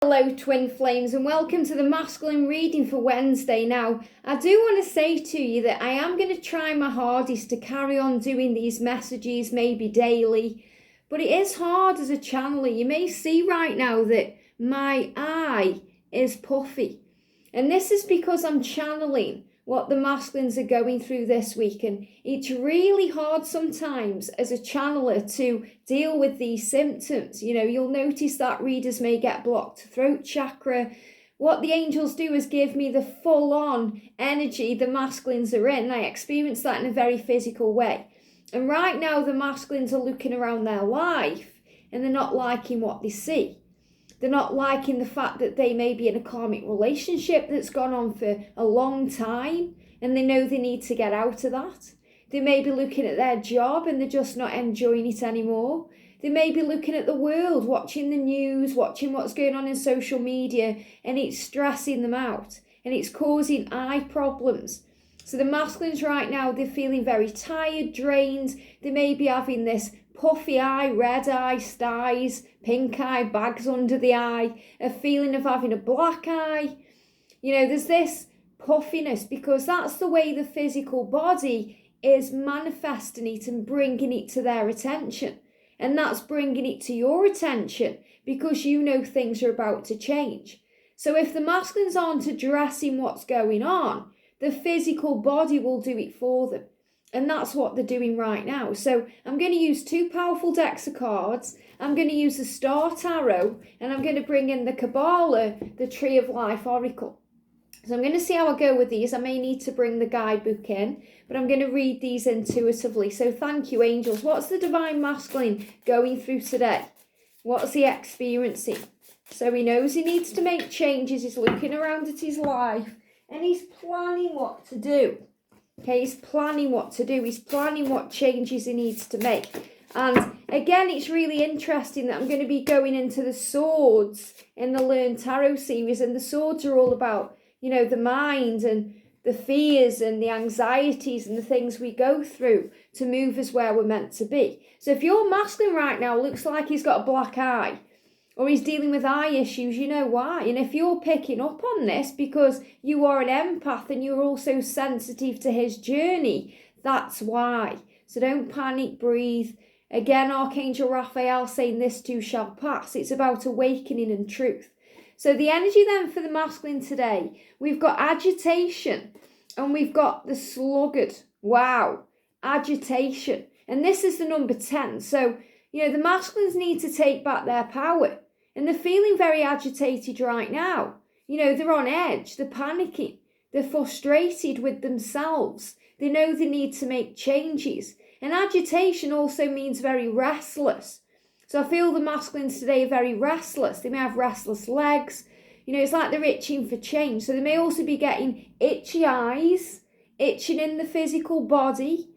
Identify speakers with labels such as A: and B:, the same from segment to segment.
A: Hello twin flames and welcome to the masculine reading for Wednesday. Now I do want to say to you that I am going to try my hardest to carry on doing these messages maybe daily, but it is hard as a channeler. You may see right now that my eye is puffy, and this is because I'm channeling what the masculines are going through this week, and it's really hard sometimes as a channeler to deal with these symptoms. You'll notice that readers may get blocked throat chakra. What the angels do is give me the full-on energy the masculines are in. I experience that in a very physical way. And right now the masculines are looking around their life and they're not liking what they see. They're not liking the fact that they may be in a karmic relationship that's gone on for a long time and they know they need to get out of that. They may be looking at their job and they're just not enjoying it anymore. They may be looking at the world, watching the news, watching what's going on in social media, and it's stressing them out and it's causing eye problems. So the masculines right now, they're feeling very tired, drained. They may be having this puffy eye, red eye, styes, pink eye, bags under the eye, a feeling of having a black eye. There's this puffiness because that's the way the physical body is manifesting it and bringing it to their attention. And that's bringing it to your attention because you know things are about to change. So if the masculines aren't addressing what's going on, the physical body will do it for them. And that's what they're doing right now. So I'm going to use two powerful decks of cards. I'm going to use the Star Tarot and I'm going to bring in the Kabbalah, the Tree of Life Oracle. So I'm going to see how I go with these. I may need to bring the guidebook in, but I'm going to read these intuitively. So thank you, angels. What's the divine masculine going through today? What's he experiencing? So he knows he needs to make changes. He's looking around at his life and he's planning what to do. Okay, he's planning what to do. He's planning what changes he needs to make. And again, it's really interesting that I'm going to be going into the swords in the Learn Tarot series. And the swords are all about, the mind and the fears and the anxieties and the things we go through to move us where we're meant to be. So if your masculine right now looks like he's got a black eye, or he's dealing with eye issues, you know why. And if you're picking up on this because you are an empath and you're also sensitive to his journey, that's why. So don't panic, breathe. Again, Archangel Raphael saying this too shall pass. It's about awakening and truth. So the energy then for the masculine today, we've got agitation and we've got the sluggard. Wow, agitation. And this is the number 10. So, the masculines need to take back their power. And they're feeling very agitated right now. They're on edge, they're panicking, they're frustrated with themselves. They know they need to make changes. And agitation also means very restless. So I feel the masculines today are very restless. They may have restless legs. It's like they're itching for change. So they may also be getting itchy eyes, itching in the physical body,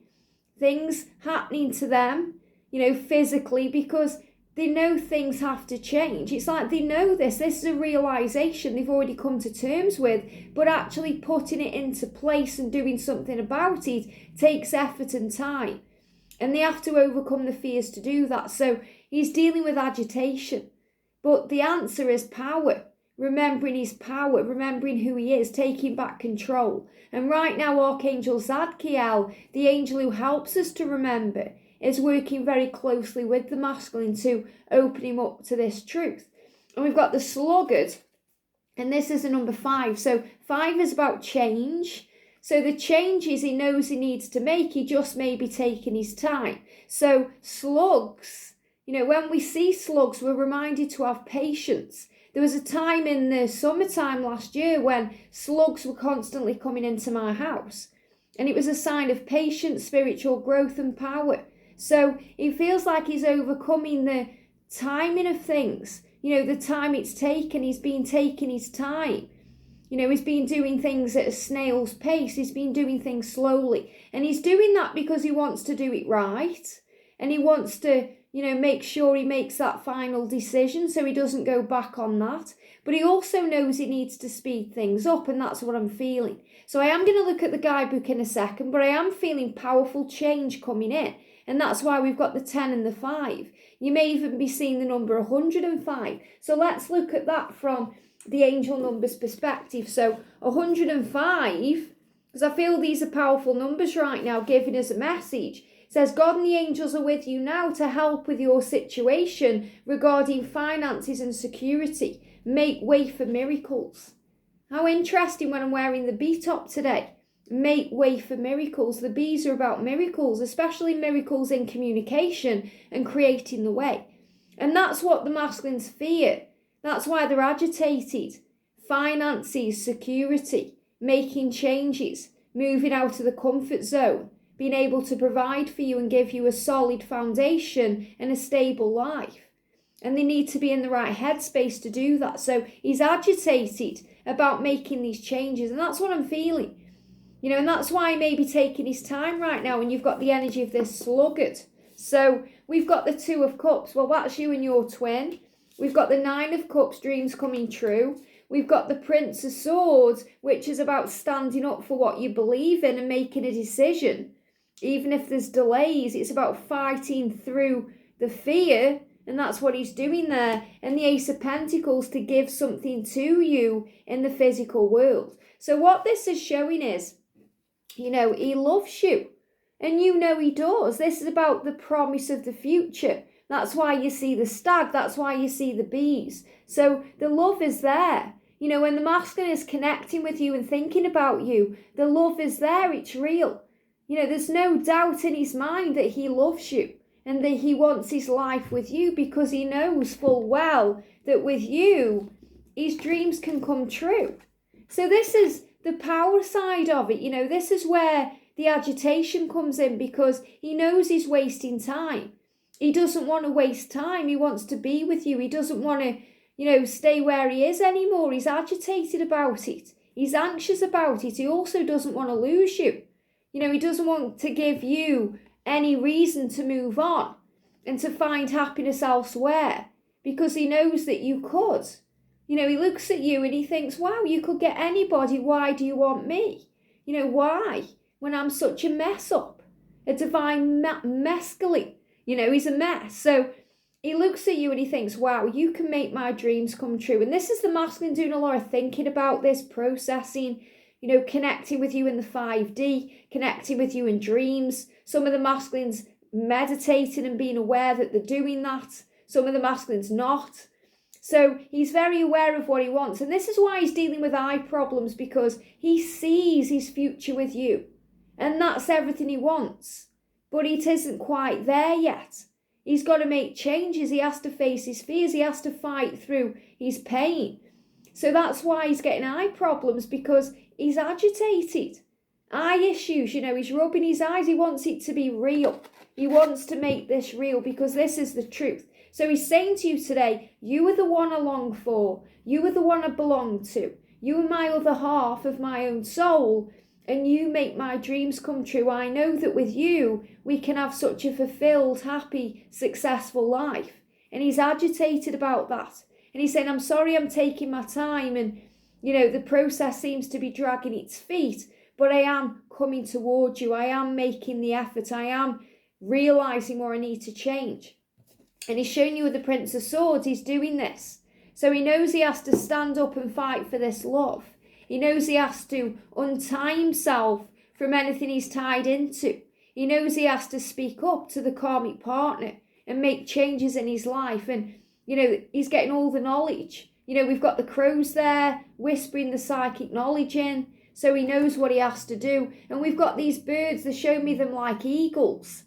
A: things happening to them, physically, because they know things have to change. It's like they know this. This is a realization they've already come to terms with, but actually putting it into place and doing something about it takes effort and time. And they have to overcome the fears to do that. So he's dealing with agitation. But the answer is power. Remembering his power, remembering who he is, taking back control. And right now, Archangel Zadkiel, the angel who helps us to remember, is working very closely with the masculine to open him up to this truth. And we've got the sluggard, and this is the number 5. So 5 is about change. So the changes he knows he needs to make, he just may be taking his time. So slugs, when we see slugs, we're reminded to have patience. There was a time in the summertime last year when slugs were constantly coming into my house. And it was a sign of patience, spiritual growth and power. So it feels like he's overcoming the timing of things. The time it's taken, he's been taking his time. He's been doing things at a snail's pace. He's been doing things slowly. And he's doing that because he wants to do it right. And he wants to, make sure he makes that final decision so he doesn't go back on that. But he also knows he needs to speed things up, and that's what I'm feeling. So I am going to look at the guidebook in a second, but I am feeling powerful change coming in. And that's why we've got the 10 and the 5. You may even be seeing the number 105. So let's look at that from the angel numbers perspective. So 105, because I feel these are powerful numbers right now, giving us a message. It says, God and the angels are with you now to help with your situation regarding finances and security. Make way for miracles. How interesting when I'm wearing the bee top today. Make way for miracles. The bees are about miracles, especially miracles in communication and creating the way. And that's what the masculines fear. That's why they're agitated. Finances, security, making changes, moving out of the comfort zone, being able to provide for you and give you a solid foundation and a stable life. And they need to be in the right headspace to do that. So he's agitated about making these changes. And that's what I'm feeling. And that's why he may be taking his time right now. And you've got the energy of this sluggard. So we've got the 2 of Cups. Well, that's you and your twin. We've got the 9 of Cups, dreams coming true. We've got the Prince of Swords, which is about standing up for what you believe in and making a decision. Even if there's delays, it's about fighting through the fear. And that's what he's doing there. And the Ace of Pentacles to give something to you in the physical world. So what this is showing is, he loves you. And he does. This is about the promise of the future. That's why you see the stag. That's why you see the bees. So the love is there. When the masculine is connecting with you and thinking about you, the love is there. It's real. There's no doubt in his mind that he loves you and that he wants his life with you, because he knows full well that with you, his dreams can come true. So this is the power side of it. This is where the agitation comes in, because he knows he's wasting time. He doesn't want to waste time. He wants to be with you. He doesn't want to, stay where he is anymore. He's agitated about it. He's anxious about it. He also doesn't want to lose you. He doesn't want to give you any reason to move on and to find happiness elsewhere, because he knows that you could. He looks at you and he thinks, wow, you could get anybody. Why do you want me? Why? When I'm such a mess up. A divine mescaline. He's a mess. So he looks at you and he thinks, wow, you can make my dreams come true. And this is the masculine doing a lot of thinking about this, processing, connecting with you in the 5D, connecting with you in dreams. Some of the masculines meditating and being aware that they're doing that. Some of the masculines not. So he's very aware of what he wants. And this is why he's dealing with eye problems, because he sees his future with you. And that's everything he wants. But it isn't quite there yet. He's got to make changes. He has to face his fears. He has to fight through his pain. So that's why he's getting eye problems, because he's agitated. Eye issues, he's rubbing his eyes. He wants it to be real. He wants to make this real, because this is the truth. So he's saying to you today, you are the one I long for. You are the one I belong to. You are my other half of my own soul, and you make my dreams come true. I know that with you, we can have such a fulfilled, happy, successful life. And he's agitated about that. And he's saying, I'm sorry I'm taking my time, and, the process seems to be dragging its feet, but I am coming towards you. I am making the effort. I am realising where I need to change. And he's showing you with the Prince of Swords, he's doing this. So he knows he has to stand up and fight for this love. He knows he has to untie himself from anything he's tied into. He knows he has to speak up to the karmic partner and make changes in his life. And, he's getting all the knowledge. We've got the crows there whispering the psychic knowledge in. So he knows what he has to do. And we've got these birds, they show me them like eagles.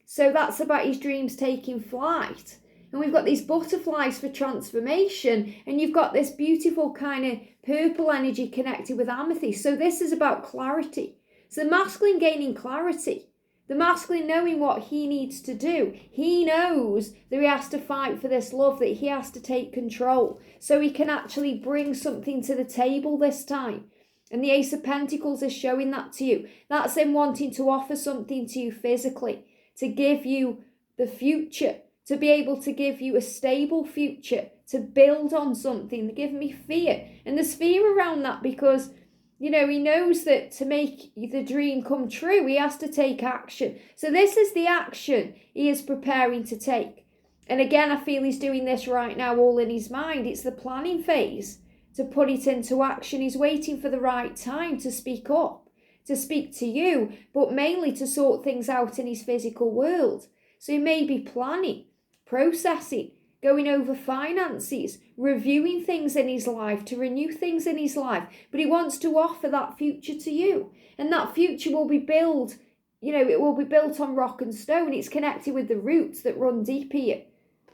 A: So that's about his dreams taking flight. And we've got these butterflies for transformation. And you've got this beautiful kind of purple energy connected with amethyst. So this is about clarity. So the masculine gaining clarity. The masculine knowing what he needs to do. He knows that he has to fight for this love, that he has to take control. So he can actually bring something to the table this time. And the Ace of Pentacles is showing that to you. That's him wanting to offer something to you physically. To give you the future, to be able to give you a stable future, to build on something. They're giving me fear. And there's fear around that, because He knows that to make the dream come true, he has to take action. So this is the action he is preparing to take. And again, I feel he's doing this right now all in his mind. It's the planning phase to put it into action. He's waiting for the right time to speak up, to speak to you, but mainly to sort things out in his physical world. So he may be planning, processing, going over finances, reviewing things in his life, to renew things in his life. But he wants to offer that future to you. And that future will be built, it will be built on rock and stone. It's connected with the roots that run deep here.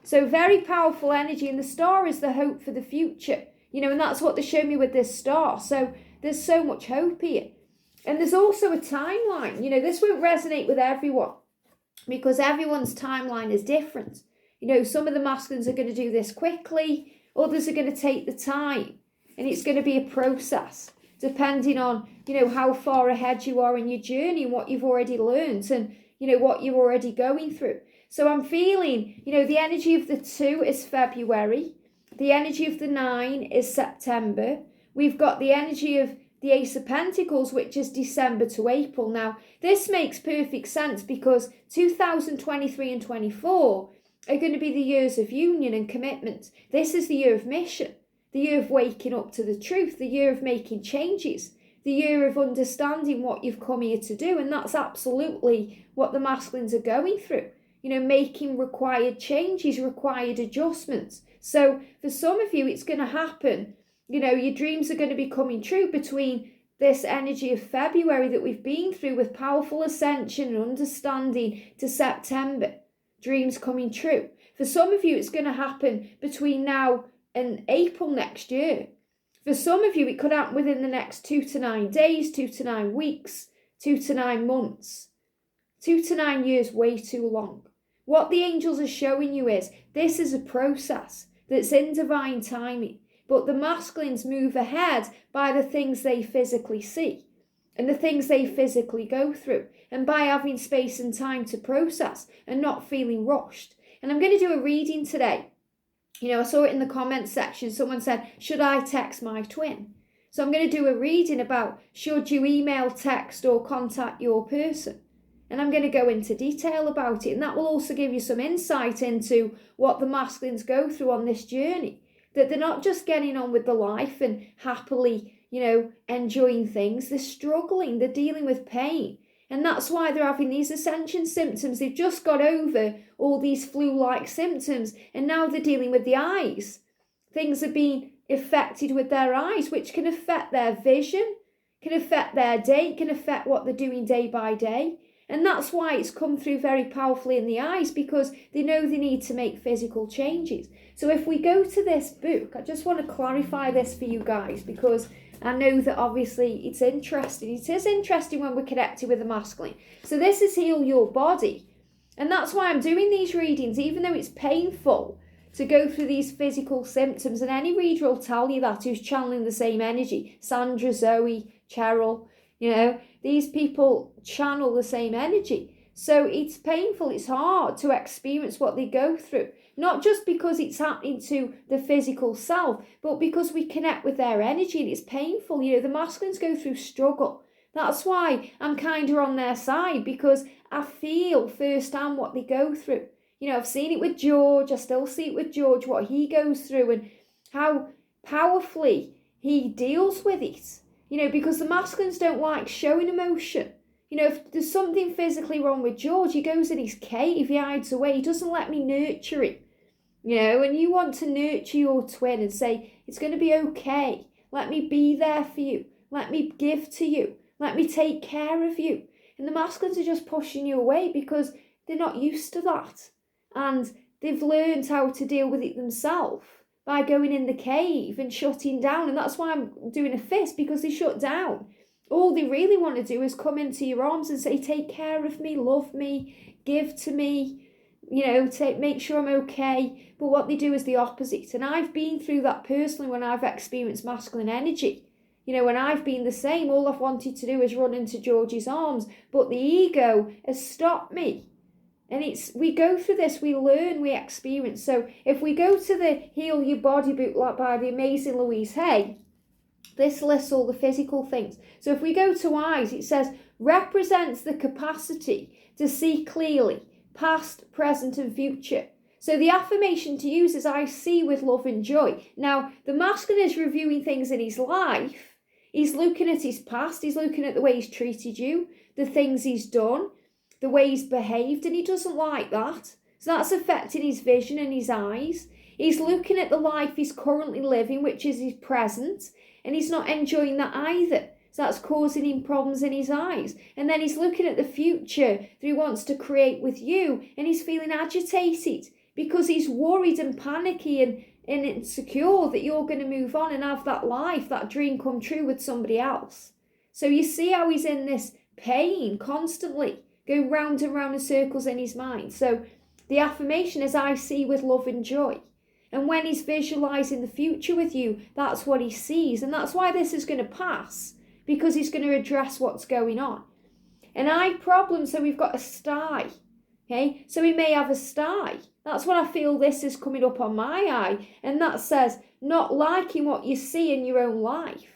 A: So very powerful energy. And the star is the hope for the future. And that's what they show me with this star. So there's so much hope here. And there's also a timeline. This won't resonate with everyone because everyone's timeline is different. Some of the masculines are going to do this quickly, others are going to take the time, and it's going to be a process depending on, how far ahead you are in your journey and what you've already learned and, what you're already going through. So I'm feeling, the energy of the 2 is February, the energy of the 9 is September, we've got the energy of the Ace of Pentacles, which is December to April. Now, this makes perfect sense because 2023 and 24 are going to be the years of union and commitment. This is the year of mission, the year of waking up to the truth, the year of making changes, the year of understanding what you've come here to do. And that's absolutely what the masculines are going through, making required changes, required adjustments. So for some of you, it's going to happen. Your dreams are going to be coming true between this energy of February that we've been through with powerful ascension and understanding to September. Dreams coming true. For some of you, it's going to happen between now and April next year. For some of you, it could happen within the next 2 to 9 days, 2 to 9 weeks, 2 to 9 months. 2 to 9 years, way too long. What the angels are showing you is this is a process that's in divine timing, but the masculines move ahead by the things they physically see and the things they physically go through, and by having space and time to process and not feeling rushed. And I'm going to do a reading today. I saw it in the comments section. Someone said, should I text my twin? So I'm going to do a reading about should you email, text or contact your person? And I'm going to go into detail about it. And that will also give you some insight into what the masculines go through on this journey. That they're not just getting on with the life and happily, enjoying things. They're struggling. They're dealing with pain. And that's why they're having these ascension symptoms. They've just got over all these flu-like symptoms. And now they're dealing with the eyes. Things are being affected with their eyes, which can affect their vision, can affect their day, can affect what they're doing day by day. And that's why it's come through very powerfully in the eyes, because they know they need to make physical changes. So if we go to this book, I just want to clarify this for you guys, because I know that obviously it's interesting. It is interesting when we're connected with the masculine. So this is Heal Your Body. And that's why I'm doing these readings, even though it's painful to go through these physical symptoms. And any reader will tell you that who's channeling the same energy. Sandra, Zoe, Cheryl, these people channel the same energy. So it's painful, it's hard to experience what they go through. Not just because it's happening to the physical self, but because we connect with their energy and it's painful. The masculines go through struggle. That's why I'm kind of on their side, because I feel firsthand what they go through. I've seen it with George, I still see it with George, what he goes through and how powerfully he deals with it. Because the masculines don't like showing emotion. If there's something physically wrong with George, he goes in his cave, he hides away, he doesn't let me nurture him. And you want to nurture your twin and say, it's going to be okay. Let me be there for you. Let me give to you. Let me take care of you. And the masculines are just pushing you away because they're not used to that. And they've learned how to deal with it themselves by going in the cave and shutting down. And that's why I'm doing a fist, because they shut down. All they really want to do is come into your arms and say, take care of me, love me, give to me, make sure I'm okay. But what they do is the opposite. And I've been through that personally when I've experienced masculine energy. When I've been the same, all I've wanted to do is run into George's arms. But the ego has stopped me. And we go through this, we learn, we experience. So if we go to the Heal Your Body book by the amazing Louise Hay, This lists all the physical things. So if we go to eyes, it says represents the capacity to see clearly, past, present and future. So the affirmation to use is I see with love and joy. Now, the masculine is reviewing things in his life. He's looking at his past. He's looking at the way he's treated you, the things he's done, the way he's behaved, and he doesn't like that. So that's affecting his vision and his eyes. He's looking at the life he's currently living, which is his present, and he's not enjoying that either. So that's causing him problems in his eyes. And then he's looking at the future that he wants to create with you, and he's feeling agitated because he's worried and panicky and insecure that you're going to move on and have that life, that dream come true with somebody else. So you see how he's in this pain constantly, going round and round in circles in his mind. So the affirmation is I see with love and joy. And when he's visualizing the future with you, that's what he sees. And that's why this is going to pass, because he's going to address what's going on. An eye problem, so we've got a sty. Okay, so he may have a sty. That's what I feel this is coming up on my eye. And that says not liking what you see in your own life.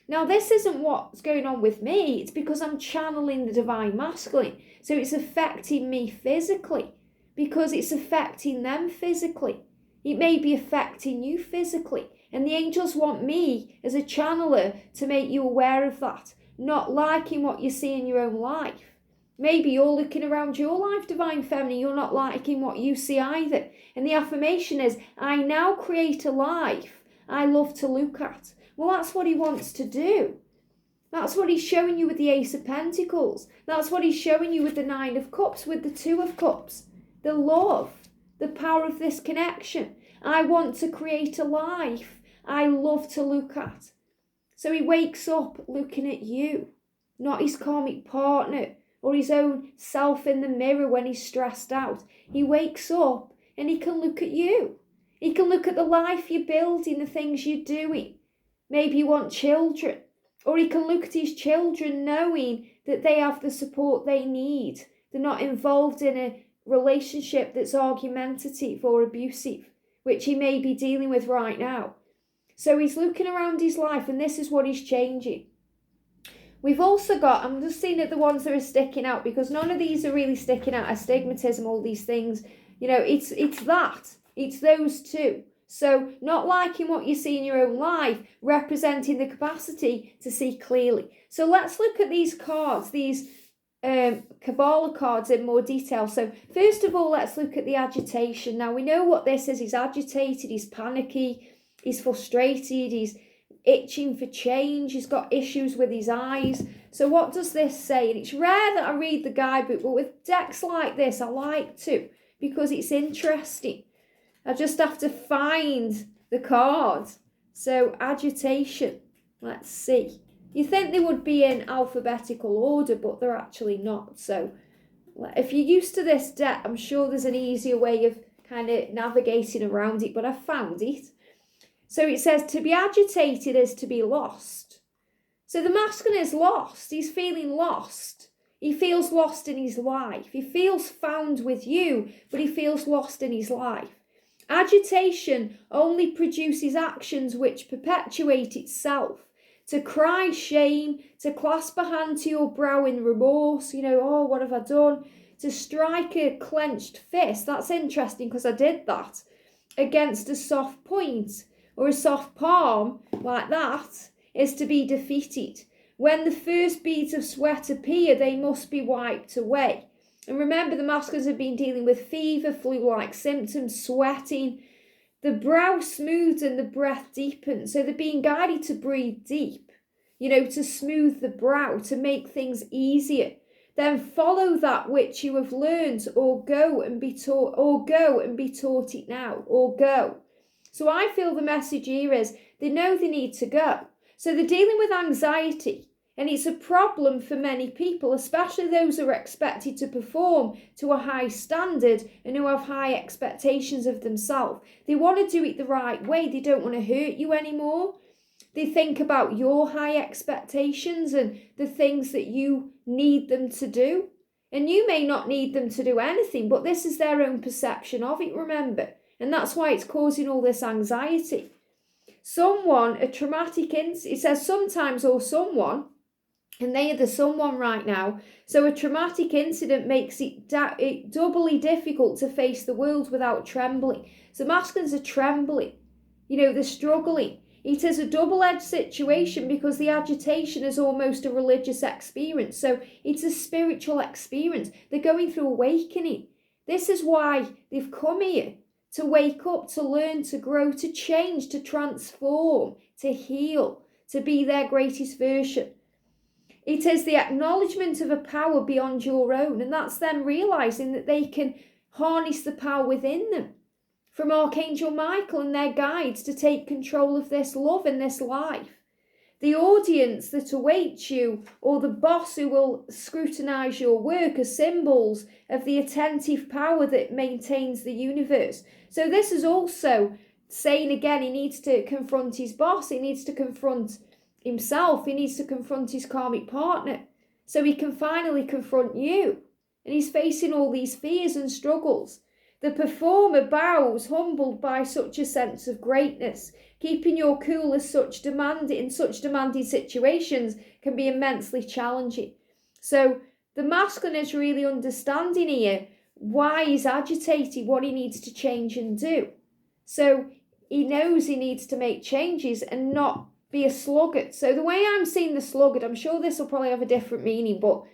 A: Now, this isn't what's going on with me. It's because I'm channeling the divine masculine. So it's affecting me physically because it's affecting them physically. It may be affecting you physically. And the angels want me as a channeler to make you aware of that. Not liking what you see in your own life. Maybe you're looking around your life, divine feminine, you're not liking what you see either. And the affirmation is, I now create a life I love to look at. Well, that's what he wants to do. That's what he's showing you with the Ace of Pentacles. That's what he's showing you with the Nine of Cups, with the Two of Cups. The love, the power of this connection. I want to create a life I love to look at. So he wakes up looking at you, not his karmic partner or his own self in the mirror when he's stressed out. He wakes up and he can look at you. He can look at the life you're building, the things you're doing. Maybe you want children. Or he can look at his children knowing that they have the support they need. They're not involved in a relationship that's argumentative or abusive, which he may be dealing with right now. So he's looking around his life and this is what he's changing. We've also got, I'm just seeing at the ones that are sticking out because none of these are really sticking out, astigmatism, all these things. You know, it's that. It's those two. So not liking what you see in your own life, representing the capacity to see clearly. So let's look at these cards, these Kabbalah cards in more detail. So first of all, let's look at the agitation. Now we know what this is. He's agitated, he's panicky, he's frustrated, he's itching for change, he's got issues with his eyes. So what does this say? And it's rare that I read the guidebook, but with decks like this, I like to because it's interesting. I just have to find the card. So agitation, let's see. You think they would be in alphabetical order, but they're actually not. So if you're used to this deck, I'm sure there's an easier way of kind of navigating around it, but I found it. So it says to be agitated is to be lost. So the masculine is lost. He's feeling lost. He feels lost in his life. He feels found with you, but he feels lost in his life. Agitation only produces actions which perpetuate itself. To cry shame, to clasp a hand to your brow in remorse, oh, what have I done? To strike a clenched fist, that's interesting because I did that, against a soft point or a soft palm, like that, is to be defeated. When the first beads of sweat appear, they must be wiped away. And remember, the masculines have been dealing with fever, flu-like symptoms, sweating. The brow smooths and the breath deepens. So they're being guided to breathe deep, to smooth the brow, to make things easier. Then follow that which you have learned, or go and be taught it now, or go. So I feel the message here is they know they need to go. So they're dealing with anxiety, and it's a problem for many people, especially those who are expected to perform to a high standard and who have high expectations of themselves. They want to do it the right way. They don't want to hurt you anymore. They think about your high expectations and the things that you need them to do. And you may not need them to do anything, but this is their own perception of it, remember. And that's why it's causing all this anxiety. someone, a traumatic incident, it says sometimes or someone, and they are the someone right now. So a traumatic incident makes it doubly difficult to face the world without trembling. So masculines are trembling, they're struggling. It is a double-edged situation because the agitation is almost a religious experience. So it's a spiritual experience. They're going through awakening. This is why they've come here, to wake up, to learn, to grow, to change, to transform, to heal, to be their greatest version. It is the acknowledgement of a power beyond your own, and that's them realizing that they can harness the power within them from Archangel Michael and their guides to take control of this love and this life. The audience that awaits you, or the boss who will scrutinize your work, are symbols of the attentive power that maintains the universe. So this is also saying again, he needs to confront his boss, he needs to confront himself, he needs to confront his karmic partner, so he can finally confront you. And he's facing all these fears and struggles. The performer bows, humbled by such a sense of greatness. Keeping your cool in such demanding situations can be immensely challenging. So the masculine is really understanding here why he's agitated, what he needs to change and do. So he knows he needs to make changes and not be a sluggard. So the way I'm seeing the sluggard, I'm sure this will probably have a different meaning, but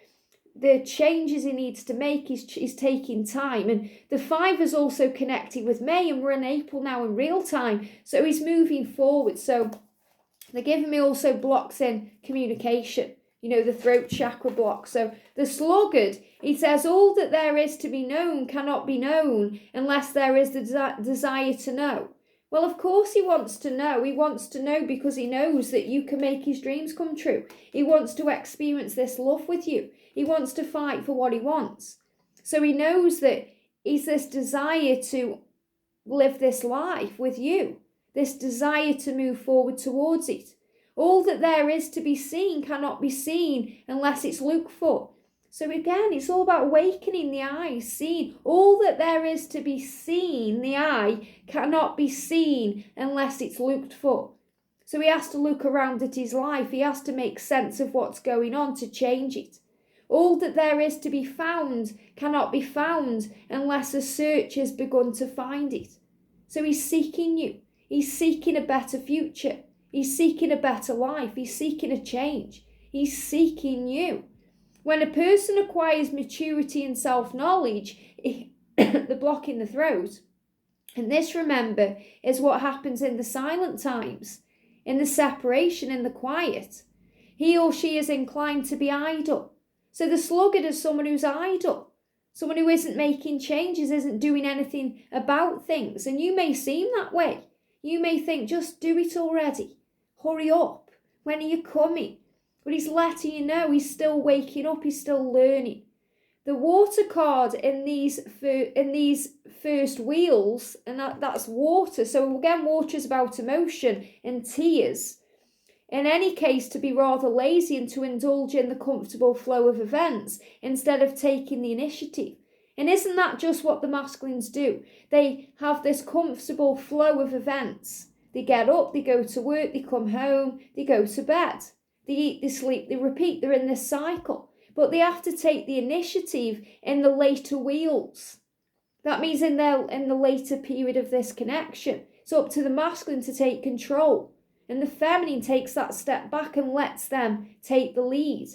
A: the changes he needs to make is taking time. And the 5 is also connected with May, and we're in April now in real time. So he's moving forward. So they're giving me also blocks in communication, the throat chakra block. So the sluggard, he says, all that there is to be known cannot be known unless there is the desire to know. Well, of course he wants to know. He wants to know because he knows that you can make his dreams come true. He wants to experience this love with you. He wants to fight for what he wants. So he knows that he's this desire to live this life with you, this desire to move forward towards it. All that there is to be seen cannot be seen unless it's looked for. So again, it's all about awakening the eyes, seeing. All that there is to be seen, the eye, cannot be seen unless it's looked for. So he has to look around at his life. He has to make sense of what's going on to change it. All that there is to be found cannot be found unless a search has begun to find it. So he's seeking you. He's seeking a better future. He's seeking a better life. He's seeking a change. He's seeking you. When a person acquires maturity and self-knowledge, the block in the throat, and this, remember, is what happens in the silent times, in the separation, in the quiet. He or she is inclined to be idle. So the sluggard is someone who's idle, someone who isn't making changes, isn't doing anything about things. And you may seem that way. You may think, just do it already. Hurry up. When are you coming? But he's letting you know he's still waking up, he's still learning. The water card in these first wheels, and that's water. So again, water is about emotion and tears. In any case, to be rather lazy and to indulge in the comfortable flow of events instead of taking the initiative. And isn't that just what the masculines do? They have this comfortable flow of events. They get up, they go to work, they come home, they go to bed. They eat, they sleep, they repeat. They're in this cycle. But they have to take the initiative in the later wheels. That means in the later period of this connection. It's up to the masculine to take control. And the feminine takes that step back and lets them take the lead.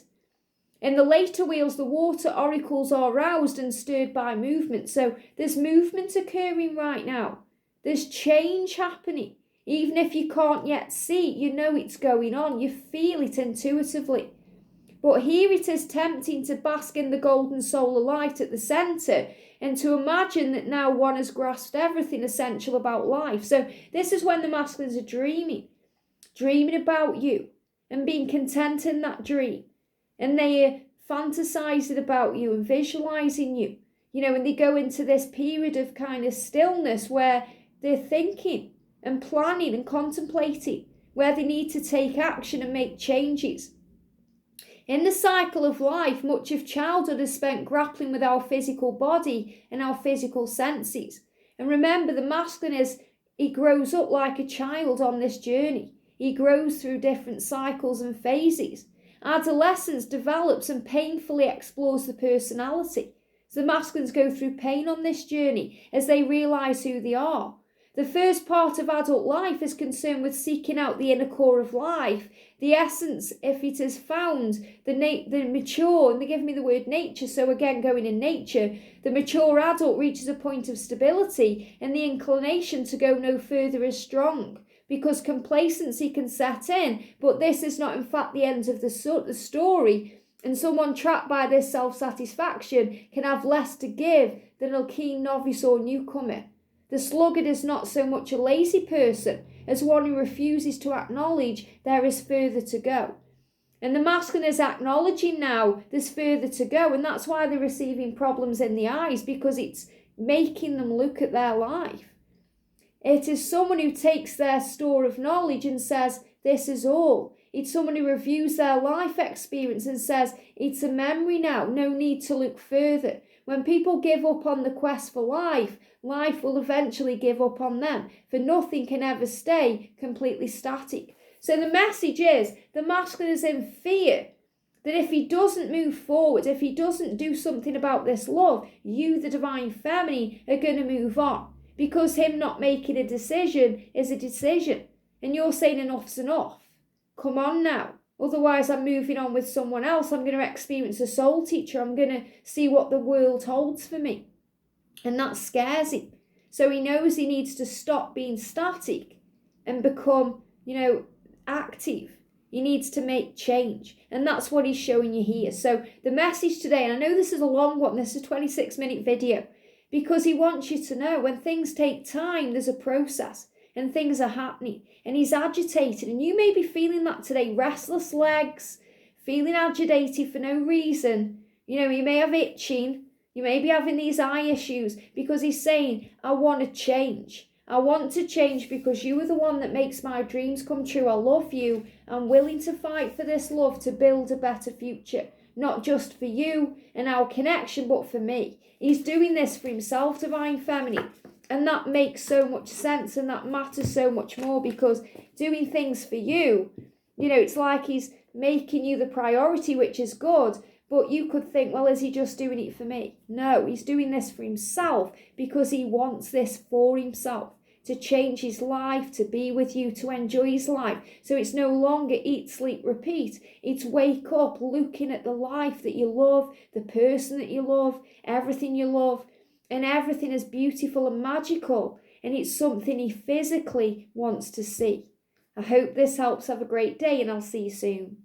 A: In the later wheels, the water oracles are roused and stirred by movement. So there's movement occurring right now. There's change happening. Even if you can't yet see, you know it's going on. You feel it intuitively. But here it is tempting to bask in the golden solar light at the centre and to imagine that now one has grasped everything essential about life. So this is when the masculines are dreaming about you and being content in that dream. And they are fantasizing about you and visualizing you. And they go into this period of kind of stillness where they're thinking and planning and contemplating, where they need to take action and make changes. In the cycle of life, much of childhood is spent grappling with our physical body and our physical senses. And remember, the masculine is he grows up like a child on this journey. He grows through different cycles and phases. Adolescence develops and painfully explores the personality. So the masculines go through pain on this journey as they realise who they are. The first part of adult life is concerned with seeking out the inner core of life, the essence, if it is found, the mature, and they give me the word nature, so again going in nature, the mature adult reaches a point of stability and the inclination to go no further is strong, because complacency can set in, but this is not in fact the end of the story, and someone trapped by this self-satisfaction can have less to give than a keen novice or newcomer. The sluggard is not so much a lazy person as one who refuses to acknowledge there is further to go. And the masculine is acknowledging now there's further to go, and that's why they're receiving problems in the eyes, because it's making them look at their life. It is someone who takes their store of knowledge and says, this is all. It's someone who reviews their life experience and says, it's a memory now, no need to look further. When people give up on the quest for life, life will eventually give up on them, for nothing can ever stay completely static. So the message is, the masculine is in fear that if he doesn't move forward, if he doesn't do something about this love, you, the divine feminine, are going to move on. Because him not making a decision is a decision. And you're saying enough's enough. Come on now. Otherwise, I'm moving on with someone else. I'm going to experience a soul teacher. I'm going to see what the world holds for me. And that scares him. So he knows he needs to stop being static and become, active. He needs to make change. And that's what he's showing you here. So the message today, and I know this is a long one, this is a 26-minute video, because he wants you to know when things take time, there's a process. And things are happening, and he's agitated, and you may be feeling that today, restless legs, feeling agitated for no reason. You may have itching, you may be having these eye issues, because he's saying, I want to change. I want to change because you are the one that makes my dreams come true. I love you. I'm willing to fight for this love to build a better future, not just for you and our connection, but for me. He's doing this for himself, divine feminine. And that makes so much sense, and that matters so much more, because doing things for you, it's like he's making you the priority, which is good. But you could think, well, is he just doing it for me? No, he's doing this for himself because he wants this for himself, to change his life, to be with you, to enjoy his life. So it's no longer eat, sleep, repeat. It's wake up looking at the life that you love, the person that you love, everything you love. And everything is beautiful and magical. And it's something he physically wants to see. I hope this helps. Have a great day, and I'll see you soon.